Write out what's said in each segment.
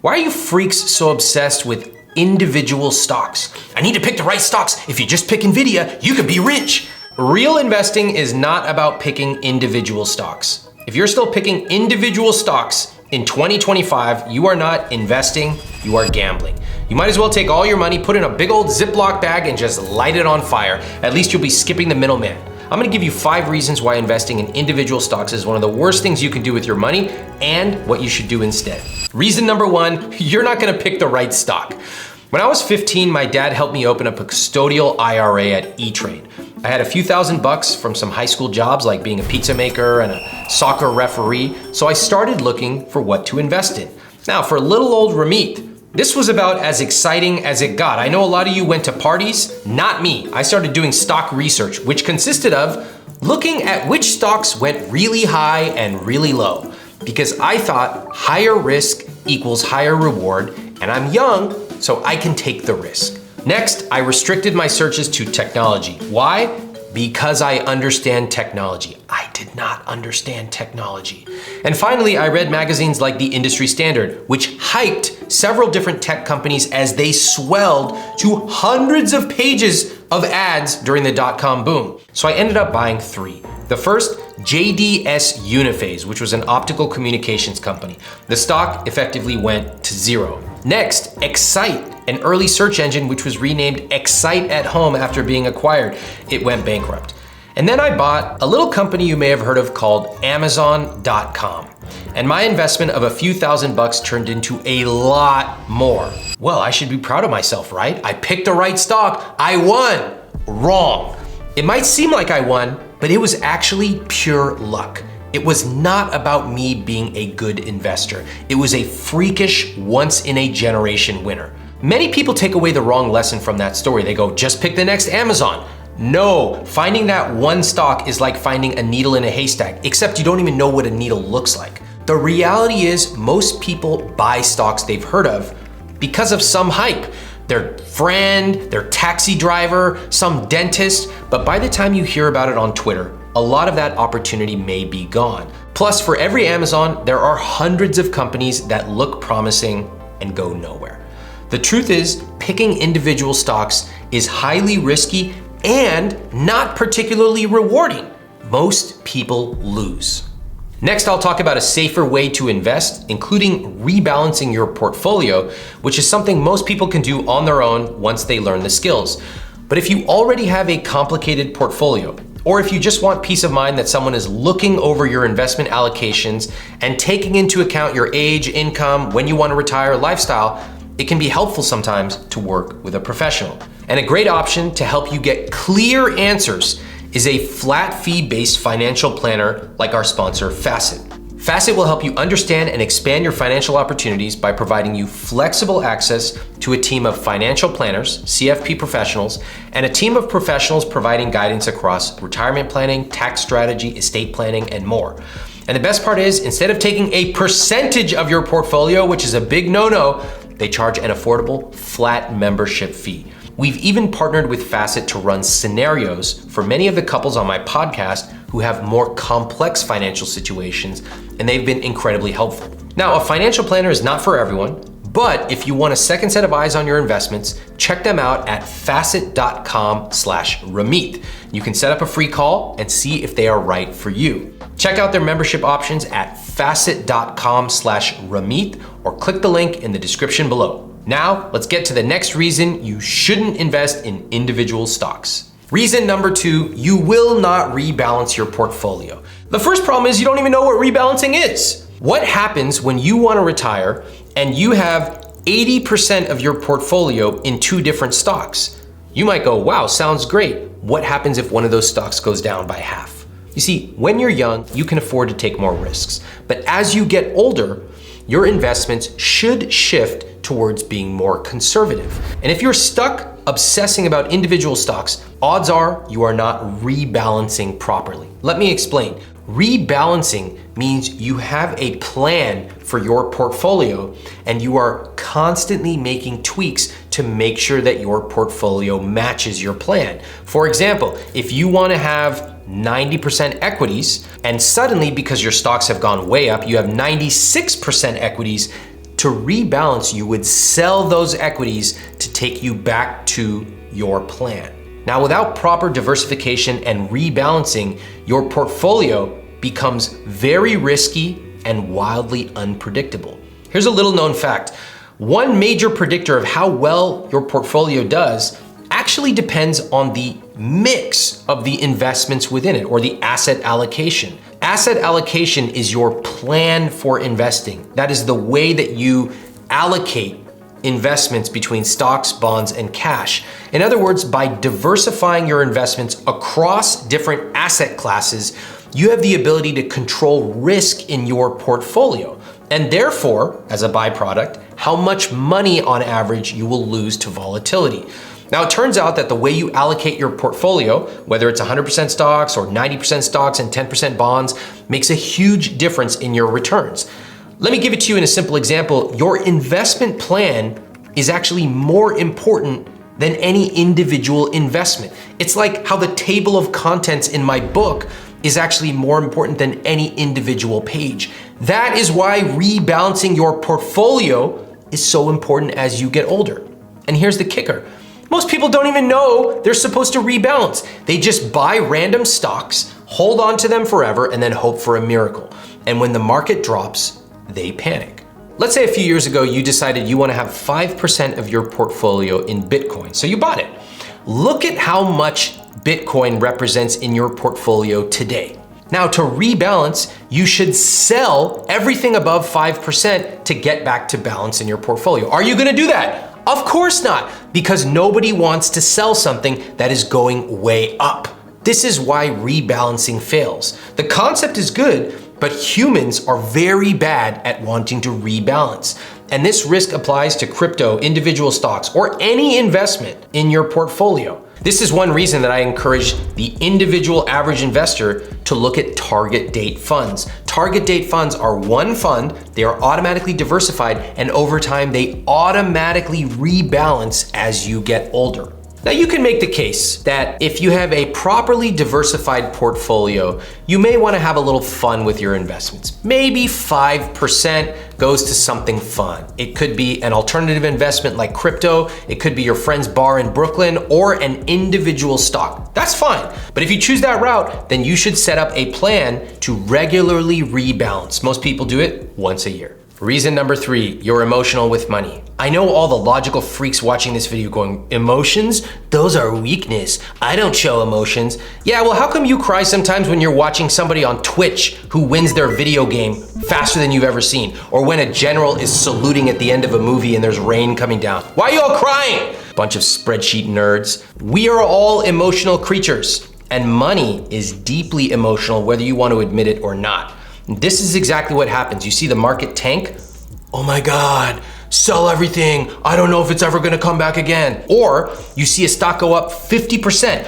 Why are you freaks so obsessed with individual stocks? I need to pick the right stocks. If you just pick Nvidia, you could be rich. Real investing is not about picking individual stocks. If you're still picking individual stocks in 2025, you are not investing, you are gambling. You might as well take all your money, put it in a big old Ziploc bag and just light it on fire. At least you'll be skipping the middleman. I'm gonna give you 5 reasons why investing in individual stocks is one of the worst things you can do with your money and what you should do instead. Reason number 1, you're not gonna pick the right stock. When I was 15, my dad helped me open up a custodial IRA at E-Trade. I had a few $1,000s from some high school jobs like being a pizza maker and a soccer referee, so I started looking for what to invest in. Now, for little old Ramit, this was about as exciting as it got. I know a lot of you went to parties, not me. I started doing stock research, which consisted of looking at which stocks went really high and really low, because I thought higher risk equals higher reward, and I'm young, so I can take the risk. Next, I restricted my searches to technology. Why? Because I understand technology. I did not understand technology. And finally, I read magazines like The Industry Standard, which hyped several different tech companies as they swelled to hundreds of pages of ads during the dot-com boom. So I ended up buying 3. The first, JDS Uniphase, which was an optical communications company. The stock effectively went to 0. Next, Excite, an early search engine which was renamed Excite at Home after being acquired. It went bankrupt. And then I bought a little company you may have heard of called Amazon.com. And my investment of a few $1,000s turned into a lot more. Well, I should be proud of myself, right? I picked the right stock. I won. Wrong. It might seem like I won, but it was actually pure luck. It was not about me being a good investor. It was a freakish, once-in-a-generation winner. Many people take away the wrong lesson from that story. They go, just pick the next Amazon. No, finding that one stock is like finding a needle in a haystack, except you don't even know what a needle looks like. The reality is most people buy stocks they've heard of because of some hype. Their friend, their taxi driver, some dentist, but by the time you hear about it on Twitter, a lot of that opportunity may be gone. Plus, for every Amazon, there are hundreds of companies that look promising and go nowhere. The truth is, picking individual stocks is highly risky and not particularly rewarding. Most people lose. Next, I'll talk about a safer way to invest, including rebalancing your portfolio, which is something most people can do on their own once they learn the skills. But if you already have a complicated portfolio, or if you just want peace of mind that someone is looking over your investment allocations and taking into account your age, income, when you want to retire, lifestyle, it can be helpful sometimes to work with a professional. And a great option to help you get clear answers is a flat fee-based financial planner like our sponsor, Facet. Facet will help you understand and expand your financial opportunities by providing you flexible access to a team of financial planners, CFP professionals, and a team of professionals providing guidance across retirement planning, tax strategy, estate planning, and more. And the best part is, instead of taking a percentage of your portfolio, which is a big no-no, they charge an affordable flat membership fee. We've even partnered with Facet to run scenarios for many of the couples on my podcast who have more complex financial situations, and they've been incredibly helpful. Now, a financial planner is not for everyone, but if you want a second set of eyes on your investments, check them out at facet.com/Ramit. You can set up a free call and see if they are right for you. Check out their membership options at facet.com/Ramit or click the link in the description below. Now, let's get to the next reason you shouldn't invest in individual stocks. Reason number 2, you will not rebalance your portfolio. The first problem is you don't even know what rebalancing is. What happens when you want to retire and you have 80% of your portfolio in 2 different stocks? You might go, wow, sounds great. What happens if one of those stocks goes down by half? You see, when you're young, you can afford to take more risks. But as you get older, your investments should shift towards being more conservative. And if you're stuck obsessing about individual stocks, odds are you are not rebalancing properly. Let me explain. Rebalancing means you have a plan for your portfolio and you are constantly making tweaks to make sure that your portfolio matches your plan. For example, if you want to have 90% equities and suddenly because your stocks have gone way up, you have 96% equities, To rebalance, you would sell those equities to take you back to your plan. Now, without proper diversification and rebalancing, your portfolio becomes very risky and wildly unpredictable. Here's a little known fact. One major predictor of how well your portfolio does actually depends on the mix of the investments within it, or the asset allocation. Asset allocation is your plan for investing. That is the way that you allocate investments between stocks, bonds, and cash. In other words, by diversifying your investments across different asset classes, you have the ability to control risk in your portfolio, and therefore, as a byproduct, how much money on average you will lose to volatility. Now, it turns out that the way you allocate your portfolio, whether it's 100% stocks or 90% stocks and 10% bonds, makes a huge difference in your returns. Let me give it to you in a simple example. Your investment plan is actually more important than any individual investment. It's like how the table of contents in my book is actually more important than any individual page. That is why rebalancing your portfolio is so important as you get older. And here's the kicker. Most people don't even know they're supposed to rebalance. They just buy random stocks, hold on to them forever, and then hope for a miracle. And when the market drops, they panic. Let's say a few years ago, you decided you want to have 5% of your portfolio in Bitcoin. So you bought it. Look at how much Bitcoin represents in your portfolio today. Now, to rebalance, you should sell everything above 5% to get back to balance in your portfolio. Are you going to do that? Of course not, because nobody wants to sell something that is going way up. This is why rebalancing fails. The concept is good, but humans are very bad at wanting to rebalance. And this risk applies to crypto, individual stocks, or any investment in your portfolio. This is one reason that I encourage the individual average investor to look at target date funds. Target date funds are one fund, they are automatically diversified, and over time they automatically rebalance as you get older. Now, you can make the case that if you have a properly diversified portfolio, you may want to have a little fun with your investments. Maybe 5% goes to something fun. It could be an alternative investment like crypto, it could be your friend's bar in Brooklyn, or an individual stock. That's fine. But if you choose that route, then you should set up a plan to regularly rebalance. Most people do it once a year. Reason number 3, you're emotional with money. I know all the logical freaks watching this video going, emotions? Those are weakness. I don't show emotions. Yeah, well, how come you cry sometimes when you're watching somebody on Twitch who wins their video game faster than you've ever seen? Or when a general is saluting at the end of a movie and there's rain coming down? Why are you all crying? Bunch of spreadsheet nerds. We are all emotional creatures, and money is deeply emotional whether you want to admit it or not. This is exactly what happens. You see the market tank. Oh my God, sell everything. I don't know if it's ever gonna come back again. Or you see a stock go up 50%.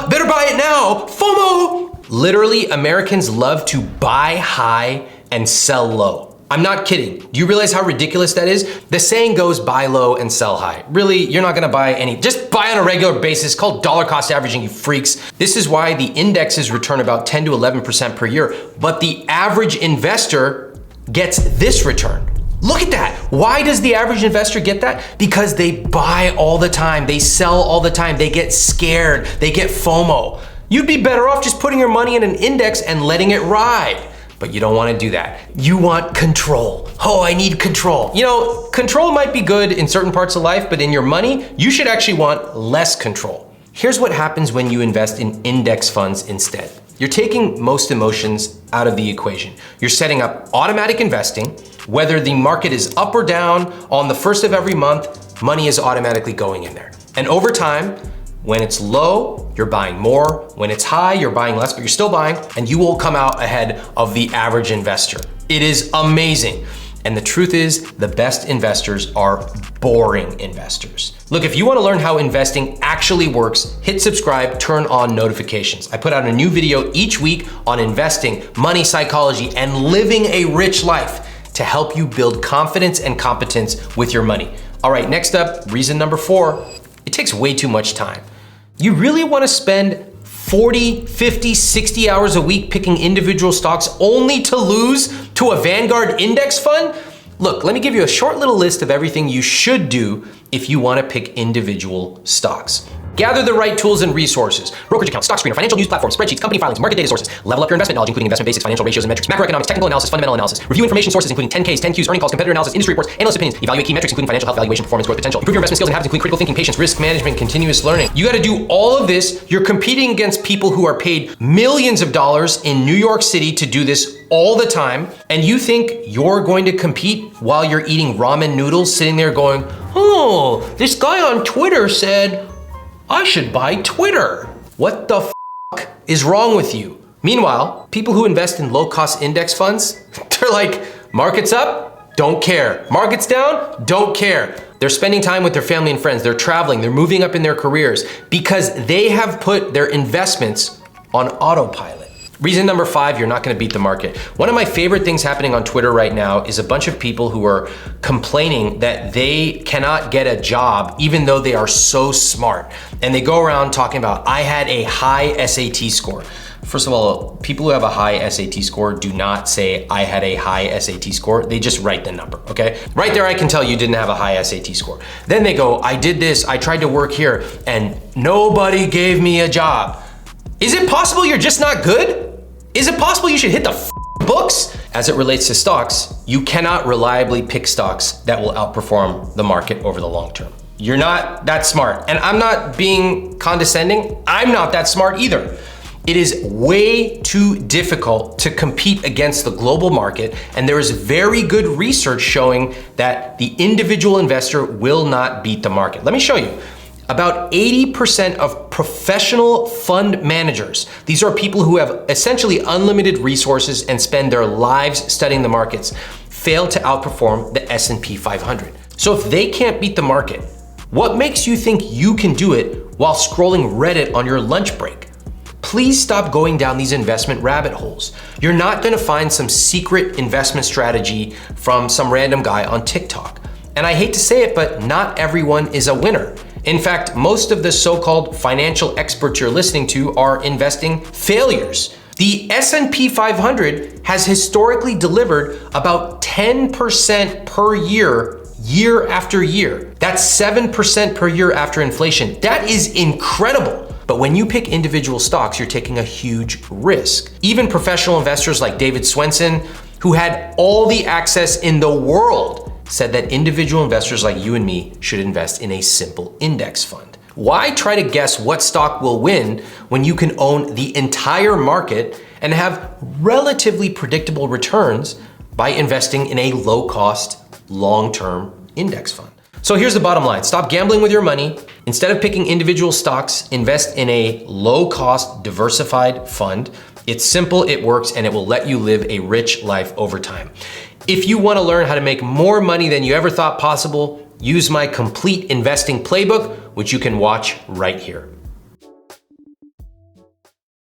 Better buy it now, FOMO. Literally, Americans love to buy high and sell low. I'm not kidding. Do you realize how ridiculous that is? The saying goes, buy low and sell high. Really, you're not gonna buy any. Just buy on a regular basis, called dollar cost averaging, you freaks. This is why the indexes return about 10 to 11% per year, but the average investor gets this return. Look at that. Why does the average investor get that? Because they buy all the time, they sell all the time, they get scared, they get FOMO. You'd be better off just putting your money in an index and letting it ride. But you don't want to do that. You want control. Oh, I need control. You know, control might be good in certain parts of life, but in your money, you should actually want less control. Here's what happens when you invest in index funds instead. You're taking most emotions out of the equation. You're setting up automatic investing. Whether the market is up or down, on the first of every month, money is automatically going in there. And over time, when it's low, you're buying more. When it's high, you're buying less, but you're still buying, and you will come out ahead of the average investor. It is amazing. And the truth is, the best investors are boring investors. Look, if you want to learn how investing actually works, hit subscribe, turn on notifications. I put out a new video each week on investing, money psychology, and living a rich life to help you build confidence and competence with your money. All right, next up, reason number 4, it takes way too much time. You really want to spend 40, 50, 60 hours a week picking individual stocks only to lose to a Vanguard index fund? Look, let me give you a short little list of everything you should do if you want to pick individual stocks. Gather the right tools and resources. Brokerage accounts, stock screener, financial news platforms, spreadsheets, company filings, market data sources. Level up your investment knowledge, including investment basics, financial ratios and metrics, macroeconomics, technical analysis, fundamental analysis. Review information sources, including 10Ks, 10Qs, earning calls, competitor analysis, industry reports, analyst opinions. Evaluate key metrics, including financial health, valuation, performance, growth potential. Improve your investment skills and habits, including critical thinking, patience, risk management, continuous learning. You got to do all of this. You're competing against people who are paid millions of dollars in New York City to do this all the time. And you think you're going to compete while you're eating ramen noodles, sitting there going, oh, this guy on Twitter said, I should buy Twitter. What the f is wrong with you? Meanwhile, people who invest in low-cost index funds, they're like, market's up, don't care. Market's down, don't care. They're spending time with their family and friends. They're traveling, they're moving up in their careers because they have put their investments on autopilot. Reason number 5, you're not gonna beat the market. One of my favorite things happening on Twitter right now is a bunch of people who are complaining that they cannot get a job even though they are so smart. And they go around talking about, I had a high SAT score. First of all, people who have a high SAT score do not say, I had a high SAT score. They just write the number, okay? Right there, I can tell you didn't have a high SAT score. Then they go, I did this, I tried to work here, and nobody gave me a job. Is it possible you're just not good? Is it possible you should hit the books? As it relates to stocks, you cannot reliably pick stocks that will outperform the market over the long term. You're not that smart. And I'm not being condescending. I'm not that smart either. It is way too difficult to compete against the global market, and there is very good research showing that the individual investor will not beat the market. Let me show you. About 80% of professional fund managers, these are people who have essentially unlimited resources and spend their lives studying the markets, fail to outperform the S&P 500. So if they can't beat the market, what makes you think you can do it while scrolling Reddit on your lunch break? Please stop going down these investment rabbit holes. You're not gonna find some secret investment strategy from some random guy on TikTok. And I hate to say it, but not everyone is a winner. In fact, most of the so-called financial experts you're listening to are investing failures. The S&P 500 has historically delivered about 10% per year, year after year. That's 7% per year after inflation. That is incredible. But when you pick individual stocks, you're taking a huge risk. Even professional investors like David Swensen, who had all the access in the world, said that individual investors like you and me should invest in a simple index fund. Why try to guess what stock will win when you can own the entire market and have relatively predictable returns by investing in a low-cost, long-term index fund? So here's the bottom line. Stop gambling with your money. Instead of picking individual stocks, invest in a low-cost, diversified fund. It's simple, it works, and it will let you live a rich life over time. If you want to learn how to make more money than you ever thought possible, use my complete investing playbook, which you can watch right here.